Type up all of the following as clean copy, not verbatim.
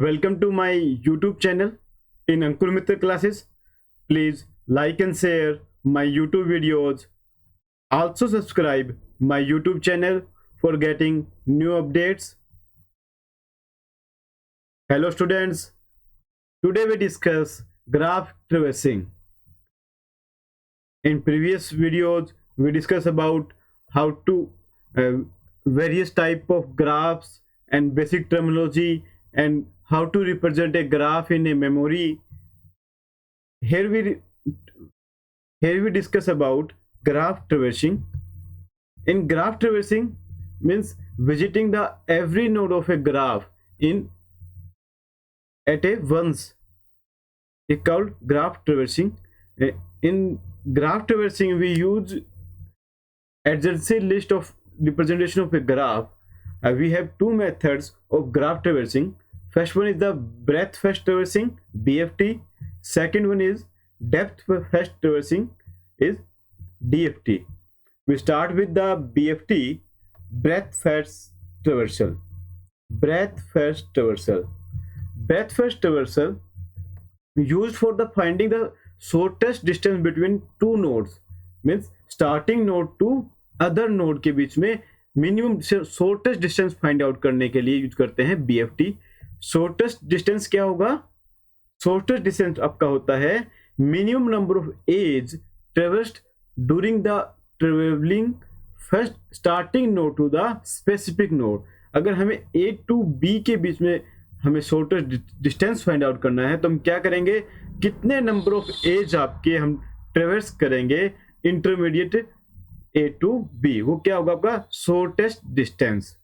Welcome to my YouTube channel in Ankur Mitra classes. Please like and share my YouTube videos. Also subscribe my YouTube channel for getting new updates. Hello students. Today we discuss graph traversing. In previous videos we discussed about how to various type of graphs and basic terminology and how to represent a graph in a memory. Here we discuss about graph traversing. In graph traversing means visiting the every node of a graph at a once. It's called graph traversing. In graph traversing we use adjacency list of representation of a graph. We have two methods of graph traversing. First one is the breadth first traversing, BFT. Second one is depth first traversing, is DFT. We start with the BFT, breadth first traversal. Breadth first traversal. Breadth first traversal used for the finding the shortest distance between two nodes. Means starting node to other node के बीच में minimum shortest distance find out करने के लिए use करते हैं BFT. Shortest distance क्या होगा? Shortest distance आपका होता है minimum number of edge traversed during the travelling first starting node to the specific node. अगर हमें A टू B के बीच में हमें शॉर्टेस्ट डिस्टेंस फाइंड आउट करना है तो हम क्या करेंगे? कितने नंबर ऑफ एज आपके हम ट्रेवर्स करेंगे इंटरमीडिएट A टू B, वो क्या होगा आपका शॉर्टेस्ट डिस्टेंस.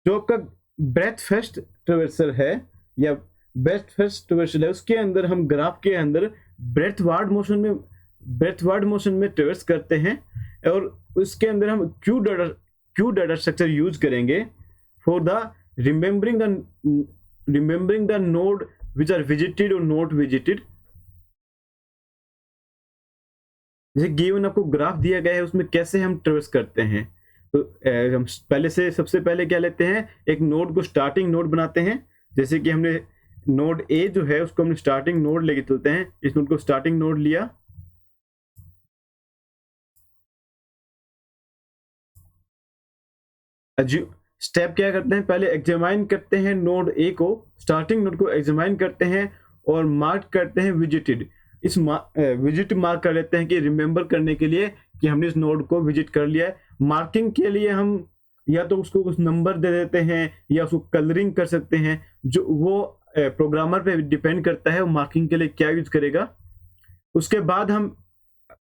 जो आपका ब्रेथ फर्स्ट ट्रेवर्सल है या ब्रेथ फर्स्ट ट्रेवर्सल है उसके अंदर हम ग्राफ के अंदर ब्रेथवार्ड मोशन में ट्रेवर्स करते हैं और उसके अंदर हम क्यू डाटा स्ट्रक्चर यूज करेंगे for the remembering the node which are visited और नॉट विजिटेड. जैसे गिवन आपको ग्राफ दिया गया है उसमें कैसे हम ट्रेवर्स करते हैं तो हम सबसे पहले क्या लेते हैं? एक नोड को स्टार्टिंग नोड बनाते हैं. जैसे कि हमने नोड A जो है उसको हमने स्टार्टिंग नोड लेके चलते हैं. इस नोड को स्टार्टिंग नोड लिया. स्टेप क्या करते हैं? पहले एग्जामाइन करते हैं नोड A को, स्टार्टिंग नोड को एग्जामाइन करते हैं और मार्क करते हैं विजिटेड. इस विजिट मार्क कर लेते हैं कि रिमेंबर करने के लिए कि हमने इस नोड को विजिट कर लिया है. मार्किंग के लिए हम या तो उसको कुछ नंबर दे देते हैं या उसको कलरिंग कर सकते हैं. जो वो प्रोग्रामर पे डिपेंड करता है वो मार्किंग के लिए क्या यूज करेगा. उसके बाद हम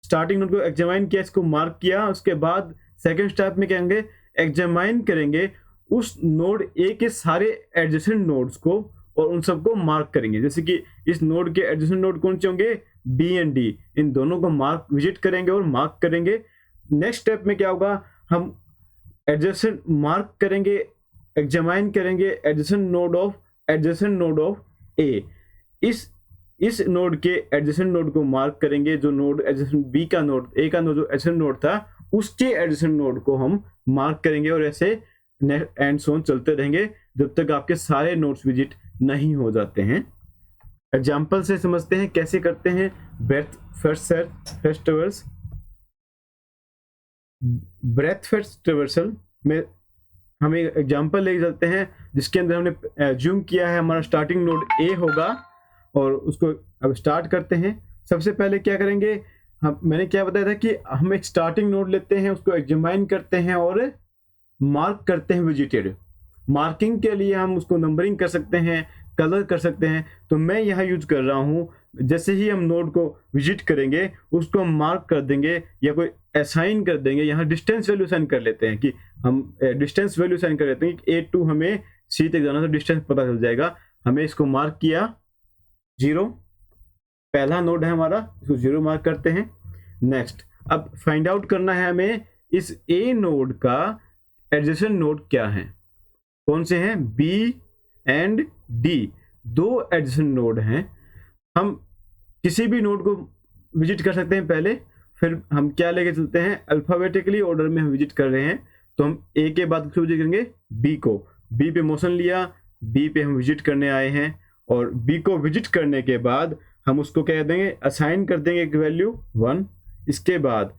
स्टार्टिंग नोड को एग्जामाइन किया, इसको मार्क किया. उसके बाद सेकेंड स्टेप में क्या करेंगे? एग्जामाइन करेंगे उस नोड A के सारे एडजेसेंट नोड्स को और उन सबको मार्क करेंगे. जैसे कि इस नोड के एडजेसेंट नोड कौन से होंगे? B and D. इन दोनों को विजिट करेंगे और मार्क करेंगे. नेक्स्ट स्टेप में क्या होगा? हम एडजेसेंट मार्क करेंगे, एग्जामाइन करेंगे एडजेसेंट नोड ऑफ A. इस नोड के एडजेसेंट नोड को मार्क करेंगे. जो नोड एडजेसेंट A का नोड जो एडजेसेंट नोड था उसके एडजेसेंट नोड को हम मार्क करेंगे और ऐसे एंड सो ऑन चलते रहेंगे जब तक आपके सारे नोड्स विजिट नहीं हो जाते हैं. एग्जाम्पल से समझते हैं कैसे करते हैं breath first ट्रेवर्स. Breath first traversal में हम एक एग्जाम्पल लेके चलते हैं जिसके अंदर हमने ज्यूम किया है हमारा स्टार्टिंग नोड A होगा और उसको अब स्टार्ट करते हैं. सबसे पहले क्या करेंगे? मैंने क्या बताया था कि हम एक स्टार्टिंग नोड लेते हैं, उसको एग्जामाइन करते हैं और मार्क करते हैं विजिटेड. मार्किंग के लिए हम उसको नंबरिंग कर सकते हैं, कलर कर सकते हैं. तो मैं यहाँ यूज कर रहा हूँ जैसे ही हम नोड को विजिट करेंगे उसको हम मार्क कर देंगे या कोई असाइन कर देंगे. यहाँ डिस्टेंस वैल्यू असाइन कर लेते हैं कि हम डिस्टेंस वैल्यू असाइन कर लेते हैं कि A टू हमें C तक जाना तो डिस्टेंस पता चल जाएगा. हमें इसको मार्क किया 0, पहला नोड है हमारा, इसको 0 मार्क करते हैं. नेक्स्ट अब फाइंड आउट करना है हमें इस A नोड का एडजेसेंट नोड क्या है, कौन से हैं? B and D. दो एडजेसेंट नोड हैं. हम किसी भी नोड को विजिट कर सकते हैं पहले, फिर हम क्या लेके चलते हैं? अल्फाबेटिकली ऑर्डर में हम विजिट कर रहे हैं तो हम A के बाद किसको विजिट करेंगे? B को. B पे मोशन लिया, बी पे हम विजिट करने आए हैं, और बी को विजिट करने के बाद हम उसको क्या देंगे, असाइन कर देंगे एक वैल्यू 1। इसके बाद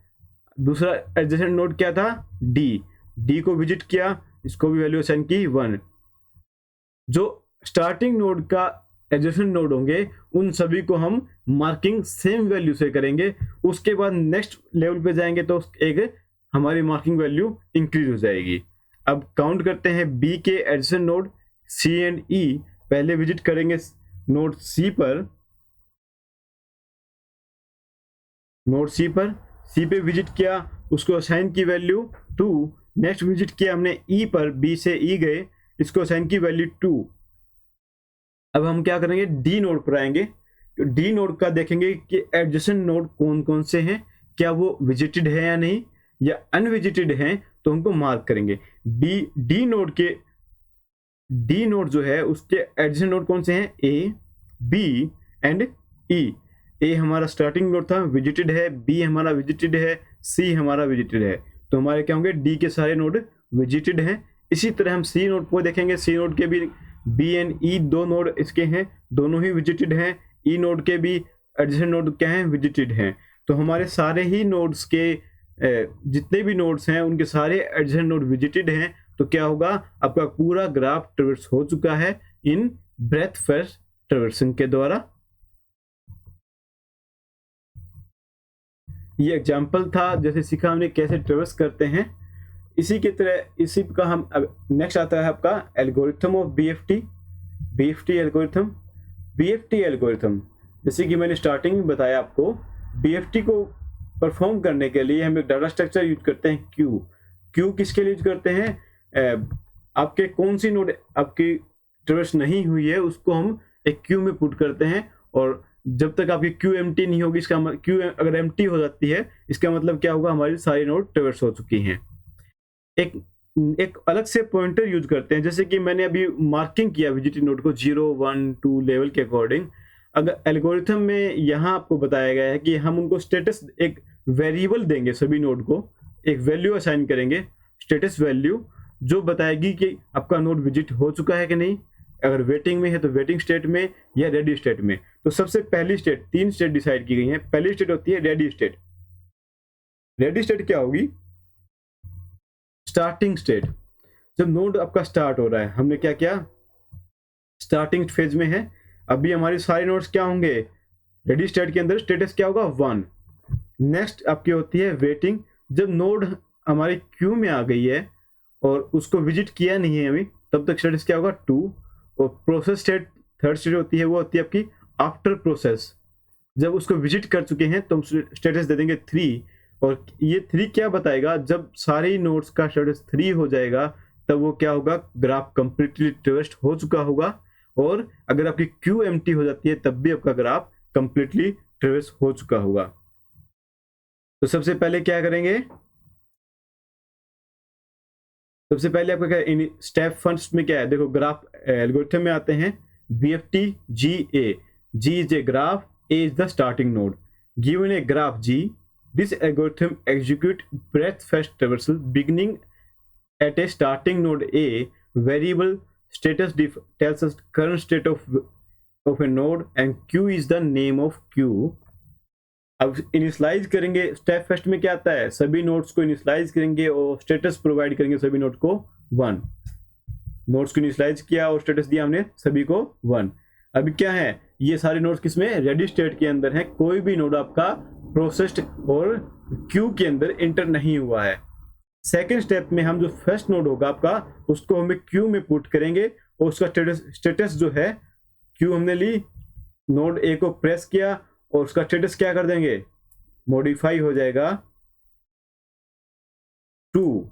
दूसरा एडजेसेंट नोड क्या था, डी को विजिट किया, इसको भी वैल्यू असाइन की 1। जो स्टार्टिंग नोड का एडजेसेंट नोड होंगे उन सभी को हम मार्किंग सेम वैल्यू से करेंगे। उसके बाद नेक्स्ट लेवल पे जाएंगे तो एक हमारी मार्किंग वैल्यू इंक्रीज हो जाएगी। अब काउंट करते हैं बी के एडजेसेंट नोड सी एंड ई। पहले विजिट करेंगे नोड सी पर, सी पे विजिट किया, उसको असाइन की वैल्यू 2। नेक्स्ट विजिट किया हमने ई पर, बी से ई गए, इसको असाइन की वैल्यू 2। अब हम क्या करेंगे, डी नोड पर आएंगे। तो डी नोड का देखेंगे कि एडजेसेंट नोड कौन कौन से हैं, क्या वो विजिटेड है या नहीं, या अनविजिटेड हैं, तो उनको मार्क करेंगे। डी नोड जो है उसके एडजेसेंट नोड कौन से हैं, ए, बी एंड ई। ए हमारा स्टार्टिंग नोड था, विजिटेड है, बी हमारा विजिटेड है, सी हमारा विजिटेड है, तो हमारे क्या होंगे, डी के सारे नोड विजिटेड हैं। इसी तरह हम सी नोड को देखेंगे, सी नोड के भी बी एंड ई 2 नोड इसके हैं, दोनों ही विजिटेड हैं। ई नोड के भी एडजेसेंट नोड क्या हैं, विजिटेड हैं। तो हमारे सारे ही नोड्स के जितने भी नोड्स हैं उनके सारे एडजेसेंट नोड विजिटेड हैं। तो क्या होगा, आपका पूरा ग्राफ ट्रैवर्स हो चुका है इन ब्रेथ फर्स्ट ट्रैवर्सिंग के द्वारा। ये एग्जाम्पल था, जैसे सीखा हमने कैसे ट्रैवर्स करते हैं। इसी की तरह इसी का हम अब नेक्स्ट आता है आपका एल्गोरिथम ऑफ बीएफटी एल्गोरिथम। जैसे कि मैंने स्टार्टिंग में बताया आपको, बीएफटी को परफॉर्म करने के लिए हम एक डाटा स्ट्रक्चर यूज करते हैं क्यू किसके लिए यूज करते हैं, आपके कौन सी नोड आपकी ट्रैवर्स नहीं हुई है उसको हम एक क्यू में पुट करते हैं, और जब तक आपकी क्यू एम्प्टी नहीं होगी, इसका क्यू अगर एम्प्टी हो जाती है इसका मतलब क्या होगा, हमारी सारी नोड ट्रैवर्स हो चुकी हैं। एक अलग से पॉइंटर यूज करते हैं, जैसे कि मैंने अभी मार्किंग किया विजिटेड नोड को 0, 1, 2 लेवल के अकॉर्डिंग। अगर एल्गोरिथम में यहाँ आपको बताया गया है कि हम उनको स्टेटस एक वेरिएबल देंगे, सभी नोड को एक वैल्यू असाइन करेंगे, स्टेटस वैल्यू, जो बताएगी कि आपका नोड विजिट हो चुका है कि नहीं। अगर वेटिंग में है तो वेटिंग स्टेट में या रेडी स्टेट में। तो सबसे पहली स्टेट, 3 स्टेट डिसाइड की गई हैं। पहली स्टेट होती है रेडी स्टेट। रेडी स्टेट क्या होगी, स्टार्टिंग स्टेट। जब नोड आपका स्टार्ट हो रहा है, हमने क्या किया, स्टार्टिंग फेज में है, अभी हमारी सारी नोड्स क्या होंगे, रेडी स्टेट के अंदर स्टेटस क्या होगा, 1। नेक्स्ट आपकी होती है वेटिंग। जब नोड हमारी क्यू में आ गई है और उसको विजिट किया नहीं है अभी, तब तक स्टेटस क्या होगा, 2। और प्रोसेस स्टेट, थर्ड स्टेट होती है, वो होती है आपकी आफ्टर प्रोसेस। जब उसको विजिट कर चुके हैं तो हम स्टेटस दे देंगे 3। और ये 3 क्या बताएगा, जब सारे नोड्स का स्टेटस 3 हो जाएगा तब वो क्या होगा, ग्राफ कंप्लीटली ट्रैवर्स्ड हो चुका होगा। और अगर आपकी क्यू एम्प्टी हो जाती है तब भी आपका ग्राफ कंप्लीटली ट्रैवर्स हो चुका होगा। तो सबसे पहले क्या करेंगे, सबसे पहले आपका क्या स्टेप फर्स्ट में क्या है, देखो ग्राफ एल्गोरिथम में आते हैं, BFT GA, G is a graph, A is the starting node. Given a graph G, this algorithm execute breadth first traversal beginning at a starting node A. Variable status tells us current state of a node and Q is the name of Q. अब initialise करेंगे, step first में क्या आता है, सभी nodes को initialise करेंगे और स्टेटस प्रोवाइड करेंगे सभी नोड को 1। नोड्स को इनिशियलाइज किया और स्टेटस दिया हमने सभी को 1। अभी क्या है, ये सारे नोड्स किसमें, रेडी स्टेट के अंदर है, कोई भी नोड आपका प्रोसेस्ड और क्यू के अंदर इंटर नहीं हुआ है। सेकेंड स्टेप में हम जो फर्स्ट नोड होगा आपका उसको हमें क्यू में पुट करेंगे और उसका स्टेटस जो है, क्यू हमने ली, नोड ए को प्रेस किया और उसका स्टेटस क्या कर देंगे, मॉडिफाई हो जाएगा 2।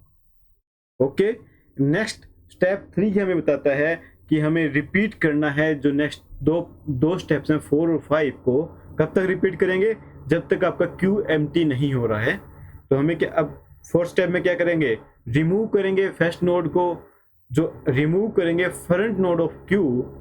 ओके, नेक्स्ट स्टेप 3 हमें बताता है कि हमें रिपीट करना है जो नेक्स्ट दो स्टेप्स हैं 4 और 5 को। कब तक रिपीट करेंगे, जब तक आपका क्यू एम्प्टी नहीं हो रहा है। तो हमें क्या, अब 4th स्टेप में क्या करेंगे, रिमूव करेंगे फर्स्ट नोड को, जो रिमूव करेंगे front node of Q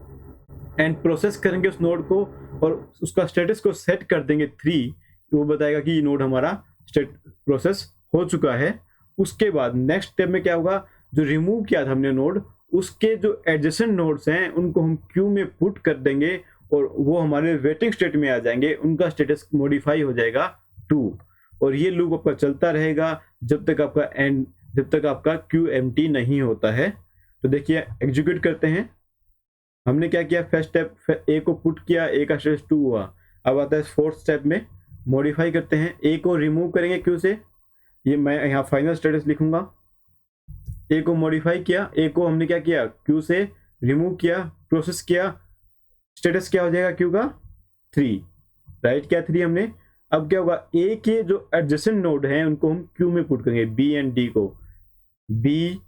and process करेंगे उस नोड को और उसका स्टेटस को सेट कर देंगे 3। वो बताएगा कि ये नोड हमारा प्रोसेस हो चुका है। उसके बाद नेक्स्ट स्टेप में क्या होगा, जो रिमूव किया था हमने नोड उसके जो एडजेसेंट नोड्स हैं उनको हम क्यू में पुट कर देंगे और वो हमारे वेटिंग स्टेट में आ जाएंगे, उनका स्टेटस मॉडिफाई हो जाएगा 2। और ये लूप आपका चलता रहेगा जब तक आपका क्यू एम्प्टी नहीं होता है। तो देखिए एग्जीक्यूट करते हैं। हमने क्या किया, फर्स्ट स्टेप ए को पुट किया, ए का स्टेटस 2 हुआ। अब आता है फोर्थ स्टेप में मॉडिफाई करते हैं, ए को रिमूव करेंगे क्यू से, ये मैं यहाँ फाइनल स्टेटस लिखूंगा। ए को मॉडिफाई किया, ए को हमने क्या किया, क्यू से रिमूव किया, प्रोसेस किया, स्टेटस क्या हो जाएगा क्यू का 3, राइट क्या 3 हमने। अब क्या होगा, ए के जो एडजेसेंट नोड हैं उनको हम क्यू में पुट करेंगे, बी एंड डी को, बी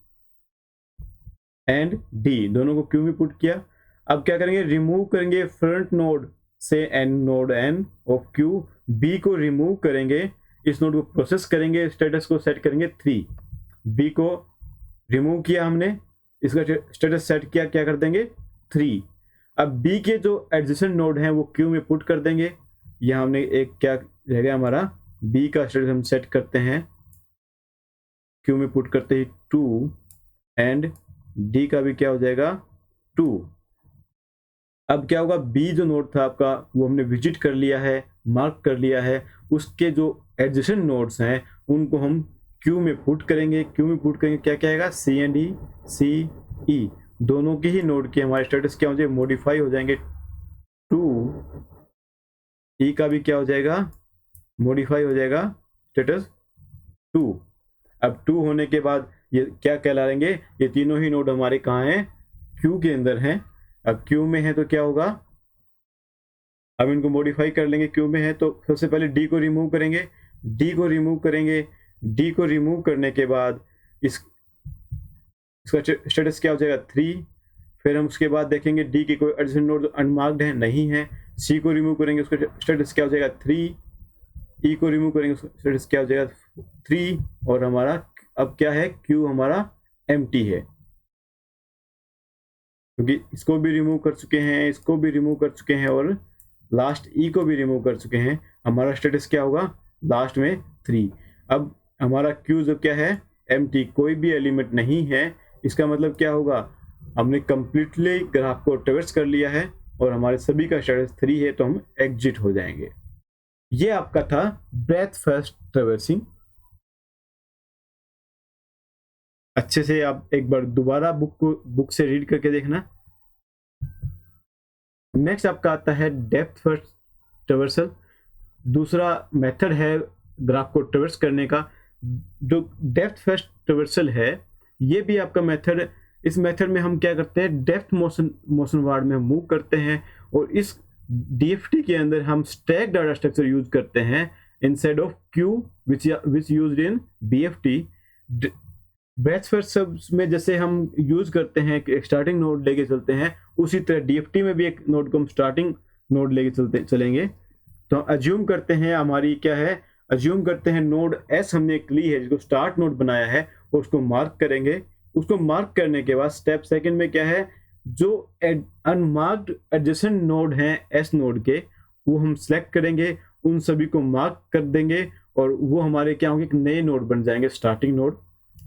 एंड डी दोनों को क्यू में पुट किया। अब क्या करेंगे, रिमूव करेंगे फ्रंट नोड से N node N of queue, B को रिमूव करेंगे, इस नोड को प्रोसेस करेंगे, स्टेटस को सेट करेंगे 3। बी को रिमूव किया हमने, इसका स्टेटस सेट किया, क्या कर देंगे 3। अब बी के जो एडजेसेंट नोड हैं वो क्यू में पुट कर देंगे। यहाँ हमने एक क्या रह गया हमारा, बी का स्टेटस हम सेट करते हैं, क्यू में पुट करते ही 2 एंड डी का भी क्या हो जाएगा 2। अब क्या होगा, बी जो नोड था आपका वो हमने विजिट कर लिया है, मार्क कर लिया है, उसके जो एडजेसेंट नोड्स हैं उनको हम क्यू में पुट करेंगे। क्यू में पुट करेंगे, क्या क्या आएगा, सी एंड ई, सी ई दोनों के ही नोड के हमारे स्टेटस क्या हो जाएगा, मॉडिफाई हो जाएंगे 2। ई का भी क्या हो जाएगा, मॉडिफाई हो जाएगा स्टेटस 2। अब 2 होने के बाद ये क्या कहलाएंगे, ये तीनों ही नोड हमारे कहाँ हैं, क्यू के अंदर हैं। अब क्यू में है तो क्या होगा, अब इनको मॉडिफाई कर लेंगे, क्यू में है तो सबसे पहले डी को रिमूव करेंगे, डी को रिमूव करेंगे, डी को रिमूव करने के बाद इसका स्टेटस क्या हो जाएगा 3। फिर हम उसके बाद देखेंगे डी की कोई एडजेसेंट नोड अनमार्क्ड है नहीं है, सी को रिमूव करेंगे, उसका स्टेटस क्या हो जाएगा 3। ई को रिमूव करेंगे, उसका स्टेटस क्या हो जाएगा 3। और हमारा अब क्या है, क्यू हमारा एम्प्टी है, क्योंकि इसको भी रिमूव कर चुके हैं, इसको भी रिमूव कर चुके हैं और लास्ट ई को भी रिमूव कर चुके हैं। हमारा स्टेटस क्या होगा लास्ट में 3। अब हमारा क्यू जो क्या है एम्प्टी, कोई भी एलिमेंट नहीं है। इसका मतलब क्या होगा, हमने कंप्लीटली ग्राफ को ट्रेवर्स कर लिया है और हमारे सभी का स्टेटस 3 है, तो हम एग्जिट हो जाएंगे। ये आपका था ब्रेथ फर्स्ट ट्रेवर्सिंग। अच्छे से आप एक बार दोबारा बुक से रीड करके देखना। नेक्स्ट आपका आता है डेप्थ फर्स्ट ट्रेवर्सल। दूसरा मेथड है ग्राफ को ट्रेवर्स करने का। जो डेप्थ फर्स्ट ट्रेवर्सल है ये भी आपका मेथड, इस मेथड में हम क्या करते हैं, डेप्थ मोशन वार्ड में मूव करते हैं और इस डीएफटी के अंदर हम स्टैक डाटा स्ट्रक्चर यूज करते हैं instead of Q which used in BFT. Breath first subs में जैसे हम यूज करते हैं कि स्टार्टिंग नोड लेके चलते हैं, उसी तरह डीएफटी में भी एक नोड को हम स्टार्टिंग नोड लेके चलेंगे। तो अज्यूम करते हैं हमारी क्या है, अज्यूम करते हैं नोड एस हमने एक ली है जिसको स्टार्ट नोड बनाया है और उसको मार्क करेंगे। उसको मार्क करने के बाद स्टेप सेकंड में क्या है, जो अनमार्क्ड एडजेसेंट नोड हैं एस नोड के वो हम सेलेक्ट करेंगे, उन सभी को मार्क कर देंगे और वो हमारे क्या होंगे, एक नए नोड बन जाएंगे स्टार्टिंग नोड।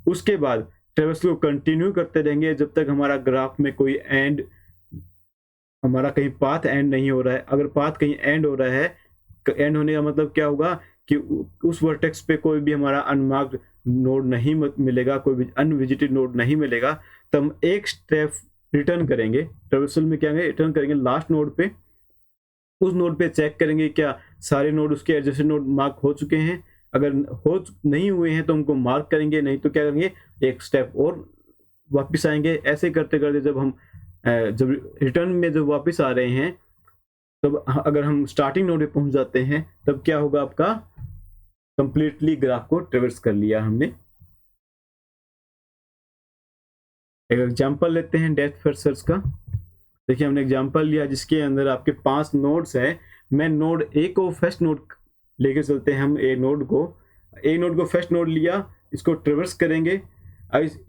उसके बाद ट्रेवर्सल को कंटिन्यू करते रहेंगे जब तक हमारा ग्राफ में कोई एंड, हमारा कहीं पाथ एंड नहीं हो रहा है। अगर पाथ कहीं एंड हो रहा है, एंड होने का मतलब क्या होगा कि उस वर्टेक्स पे कोई भी हमारा अनमार्क्ड नोड नहीं मिलेगा, कोई भी अनविजिटेड नोड नहीं मिलेगा, तो हम एक स्टेप रिटर्न करेंगे। ट्रेवर्सल में क्या रिटर्न करेंगे, लास्ट नोड पे, उस नोड पे चेक करेंगे क्या सारे नोड उसके एडजेसेंट नोड मार्क हो चुके हैं। अगर हो नहीं हुए हैं तो उनको मार्क करेंगे, नहीं तो क्या करेंगे, एक स्टेप और वापस आएंगे। ऐसे करते करते जब रिटर्न में जब वापस आ रहे हैं, तब अगर हम स्टार्टिंग नोड पे पहुंच जाते हैं तब क्या होगा, आपका कंप्लीटली ग्राफ को ट्रेवर्स कर लिया हमने। एक एग्जांपल लेते हैं डेप्थ फर्स्ट सर्च का। देखिए हमने एग्जांपल लिया जिसके अंदर आपके 5 नोड्स हैं। मैं नोड ए को फर्स्ट नोड लेके चलते हैं, हम ए नोड को फर्स्ट नोड लिया, इसको ट्रेवर्स करेंगे।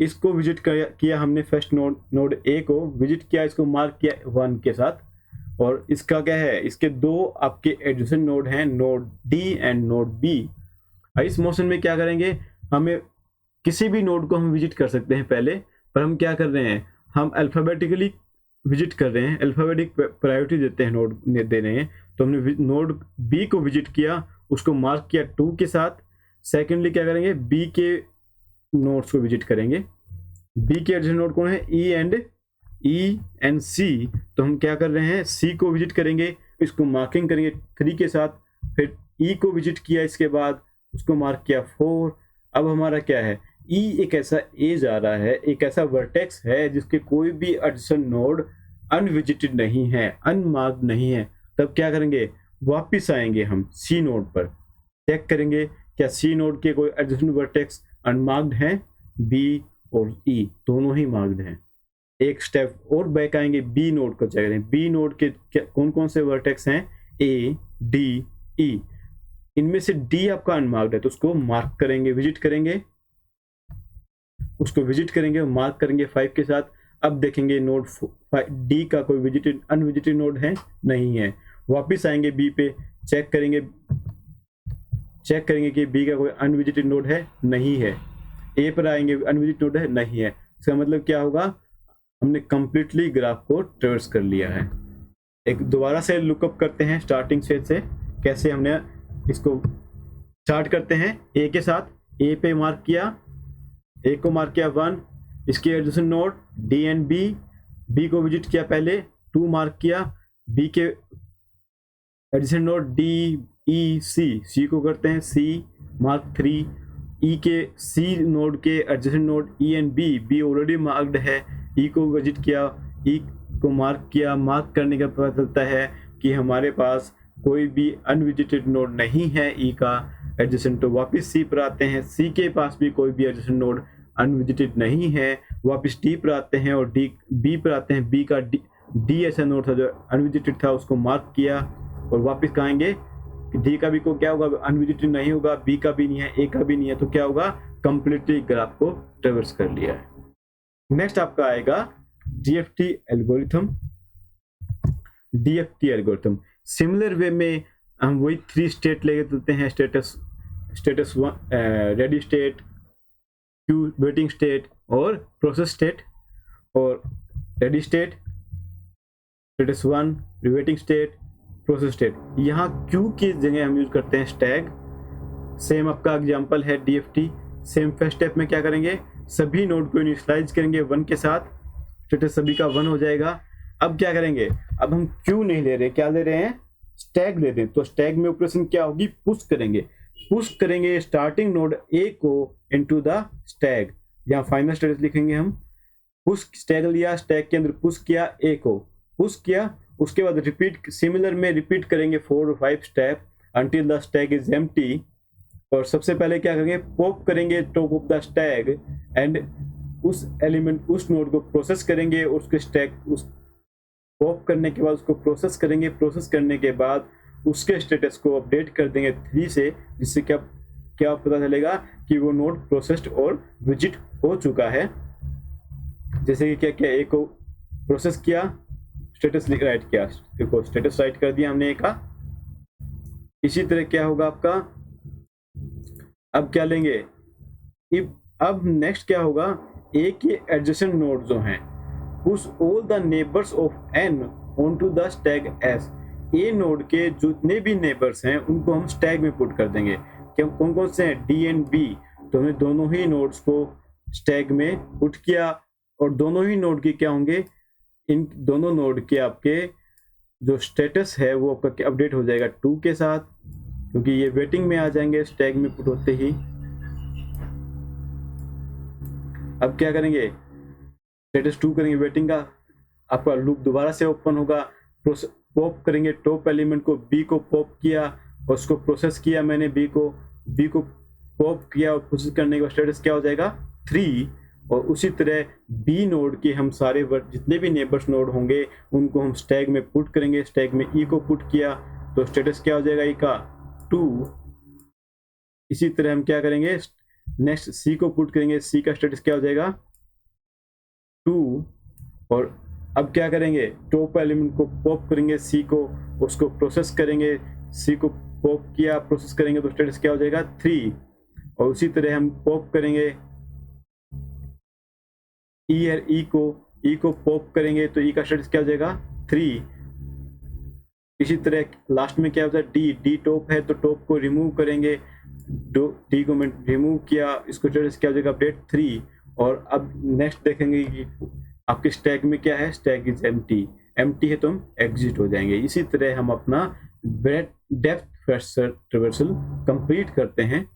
इसको विजिट किया हमने, फर्स्ट नोड ए को विजिट किया, इसको मार्क किया 1 के साथ। और इसका क्या है, इसके 2 आपके एडजेसेंट नोड हैं, node D and node B. इस मोशन में क्या करेंगे, हमें किसी भी नोड को हम विजिट कर सकते हैं पहले, पर हम क्या कर रहे हैं, हम अल्फ़ाबेटिकली विजिट कर रहे हैं, अल्फ़ाबेटिक प्रायोरिटी देते हैं, नोड दे रहे हैं, तो हमने नोड बी को विजिट किया, उसको मार्क किया 2 के साथ। सेकेंडली क्या करेंगे, बी के नोड्स को विजिट करेंगे। बी के एडजेसेंट नोड कौन है, ई एंड सी, तो हम क्या कर रहे हैं, सी को विजिट करेंगे, इसको मार्किंग करेंगे 3 के साथ। फिर ई को विजिट किया, इसके बाद उसको मार्क किया 4। अब हमारा क्या है, ई एक ऐसा एज आ रहा है, एक ऐसा वर्टेक्स है जिसके कोई भी एडजेसेंट नोड अनविजिटेड नहीं है, अनमार्क्ड नहीं है। तब क्या करेंगे, वापिस आएंगे हम सी नोड पर, चेक करेंगे क्या सी नोड के कोई एडजेसेंट वर्टेक्स अनमार्क्ड हैं। बी और ई दोनों ही मार्क्ड हैं। एक स्टेप और बैक आएंगे, बी नोड को चेक करें, बी नोड के कौन कौन से वर्टेक्स हैं, ए डी ई। इनमें से डी आपका अनमार्क्ड है, तो उसको मार्क करेंगे, विजिट करेंगे, उसको विजिट करेंगे, मार्क करेंगे 5 के साथ। अब देखेंगे नोड डी का कोई विजिटेड अनविजिटेड नोड है, नहीं है। वापिस आएंगे बी पे, चेक करेंगे कि बी का कोई अनविजिटेड नोड है, नहीं है। ए पर आएंगे, अनविजिटेड नोड है, नहीं है। इसका मतलब क्या होगा, हमने कंप्लीटली ग्राफ को ट्रेवर्स कर लिया है। एक दोबारा से लुकअप करते हैं स्टार्टिंग स्टेज से, कैसे हमने इसको स्टार्ट करते हैं। ए के साथ, ए पे मार्क किया, ए को मार्क किया 1, इसके adjacent node D and B को विजिट किया पहले, 2 मार्क किया, बी के adjacent node D E C को करते हैं सी मार्क 3, ई के सी नोड के adjacent node E and B already marked है, ई को विजिट किया, ई को मार्क किया। मार्क करने का पता चलता है कि हमारे पास कोई भी अनविजिटेड नोड नहीं है ई का एडजेसेंट, तो वापस सी पर आते हैं, सी के पास भी कोई भी एडजेसेंट नोड अनविजिटेड नहीं है, वापस डी पर आते हैं और बी पर आते हैं, बी का डी ऐसा नोड था जो अनविजिटेड था, उसको मार्क किया और वापस कहेंगे डी का भी को क्या होगा, अनविजिटेड नहीं होगा, बी का भी नहीं है, ए का भी नहीं है, तो क्या होगा, कंप्लीटली ग्राफ को ट्रेवर्स कर लिया है। नेक्स्ट आपका आएगा डीएफटी एल्गोरिथम। सिमिलर वे में हम वही 3 स्टेट लेके चलते हैं, status 1 ready state, Q waiting state और प्रोसेस स्टेट। और ready state, status 1, waiting state, process state. यहाँ क्यू की जगह हम यूज करते हैं स्टैग। सेम आपका एग्जांपल है डीएफटी। सेम फर्स्ट स्टेप में क्या करेंगे, सभी नोड को इनिशियलाइज करेंगे 1 के साथ, स्टेटस सभी का 1 हो जाएगा। अब क्या करेंगे, अब हम क्यू नहीं ले रहे, क्या ले रहे हैं, स्टैग ले रहे हैं। तो स्टैग में ऑपरेशन क्या होगी, पुश करेंगे स्टार्टिंग नोड ए को इनटू द स्टैग। यहाँ फाइनल स्टेटस लिखेंगे हम, पुश स्टैग लिया, स्टैग के अंदर पुश किया, ए को पुश किया, उसके बाद सिमिलर में रिपीट करेंगे 4 और 5 step until the Stag is empty. और सबसे पहले क्या करेंगे, पॉप करेंगे top of the Stag and उस एलिमेंट, उस नोड को प्रोसेस करेंगे, उसके स्टैक, उस पॉप करने के बाद उसको प्रोसेस करेंगे, प्रोसेस करने के बाद उसके स्टेटस को अपडेट कर देंगे 3 से, जिससे क्या पता चलेगा कि वो नोड प्रोसेस्ड और विजिट हो चुका है। जैसे कि क्या ए को प्रोसेस किया, स्टेटस राइट किया, देखो स्टेटस राइट कर दिया हमने ए का। इसी तरह क्या होगा आपका, अब क्या लेंगे, अब नेक्स्ट क्या होगा, ए के एडजेसेंट नोड जो हैं, push all the neighbours of N onto the stack S. A node के जितने भी नेबर्स हैं उनको हम स्टैग में पुट कर देंगे। क्या कौन कौन से हैं, डी एंड बी। तो हमने दोनों ही नोड्स को स्टैग में पुट किया और दोनों ही नोड के क्या होंगे, इन दोनों नोड के आपके जो स्टेटस है वो आपका अपडेट हो जाएगा 2 के साथ, क्योंकि ये वेटिंग में आ जाएंगे स्टैग में पुट होते ही। अब क्या करेंगे, स्टेटस 2 करेंगे वेटिंग का, आपका लूप दोबारा से ओपन होगा, पॉप करेंगे टॉप एलिमेंट को, बी को पॉप किया और उसको प्रोसेस किया मैंने, बी को पॉप किया और प्रोसेस करने के बाद स्टेटस क्या हो जाएगा 3। और उसी तरह बी नोड के हम सारे जितने भी नेबर्स नोड होंगे उनको हम स्टैग में पुट करेंगे। स्टैग में ई को पुट किया तो स्टेटस क्या हो जाएगा ई का 2। इसी तरह हम क्या करेंगे, नेक्स्ट सी को पुट करेंगे, सी का स्टेटस क्या हो जाएगा 2। और अब क्या करेंगे, टॉप एलिमेंट को पॉप करेंगे, सी को, उसको प्रोसेस करेंगे, सी को पॉप किया, प्रोसेस करेंगे तो स्टेटस क्या हो जाएगा 3। और उसी तरह हम पॉप करेंगे ई को, ई को पॉप करेंगे तो ई का स्टेटस क्या हो जाएगा 3। इसी तरह लास्ट में क्या होता है डी, डी टॉप है तो टॉप को रिमूव करेंगे, डी को रिमूव किया, इसको स्टेटस क्या हो जाएगा अपडेट 3। और अब नेक्स्ट देखेंगे कि आपके स्टैक में क्या है, स्टैक इज एम्प्टी, एम्प्टी है तो हम एग्जिट हो जाएंगे। इसी तरह हम अपना डेप्थ फर्स्ट ट्रैवर्सल कंप्लीट करते हैं।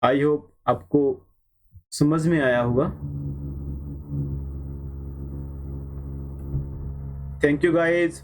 आई होप आपको समझ में आया होगा। Thank you guys.